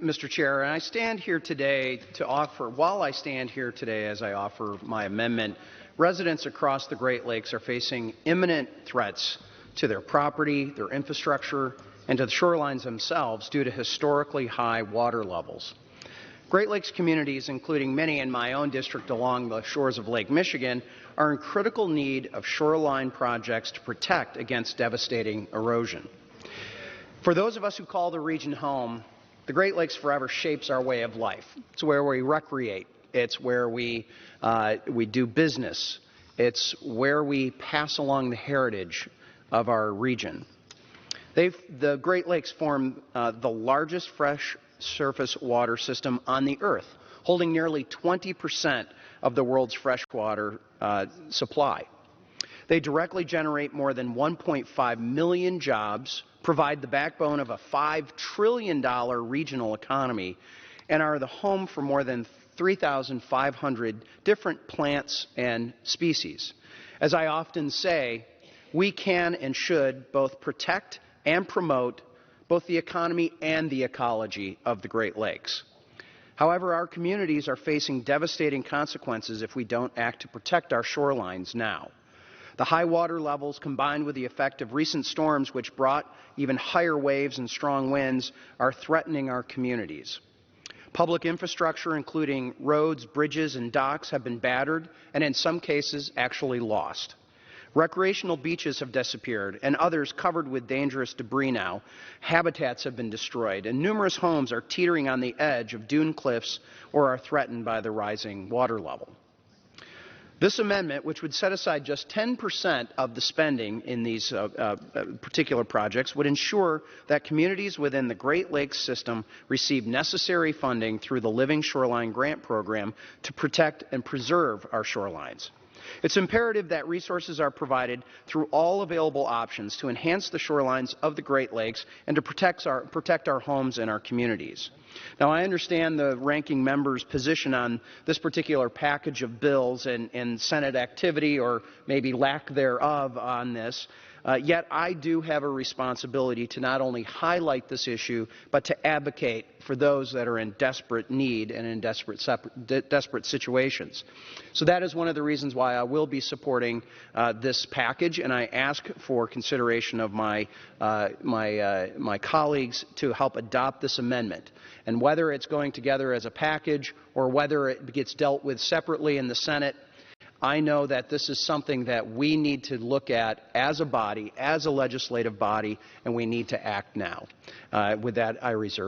Mr. Chair, and I stand here today to offer, while I stand here today as I offer my amendment, residents across the Great Lakes are facing imminent threats to their property, their infrastructure, and to the shorelines themselves due to historically high water levels. Great Lakes communities, including many in my own district along the shores of Lake Michigan, are in critical need of shoreline projects to protect against devastating erosion. For those of us who call the region home, the Great Lakes forever shapes our way of life. It's where we recreate. It's where we do business. It's where we pass along the heritage of our region. The Great Lakes form the largest fresh surface water system on the earth, holding nearly 20% of the world's freshwater supply. They directly generate more than 1.5 million jobs, provide the backbone of a $5 trillion regional economy, and are the home for more than 3,500 different plants and species. As I often say, we can and should both protect and promote both the economy and the ecology of the Great Lakes. However, our communities are facing devastating consequences if we don't act to protect our shorelines now. The high water levels, combined with the effect of recent storms which brought even higher waves and strong winds, are threatening our communities. Public infrastructure, including roads, bridges, and docks, have been battered and in some cases actually lost. Recreational beaches have disappeared and others covered with dangerous debris now. Habitats have been destroyed and numerous homes are teetering on the edge of dune cliffs or are threatened by the rising water level. This amendment, which would set aside just 10% of the spending in these particular projects, would ensure that communities within the Great Lakes system receive necessary funding through the Living Shoreline Grant Program to protect and preserve our shorelines. It's imperative that resources are provided through all available options to enhance the shorelines of the Great Lakes and to protect our homes and our communities. Now, I understand the ranking member's position on this particular package of bills and Senate activity, or maybe lack thereof, on this. Yet I do have a responsibility to not only highlight this issue, but to advocate for those that are in desperate need and in desperate situations. So that is one of the reasons why I will be supporting this package, and I ask for consideration of my colleagues to help adopt this amendment. And whether it's going together as a package or whether it gets dealt with separately in the Senate, I know that this is something that we need to look at as a body, as a legislative body, and we need to act now. With that, I reserve.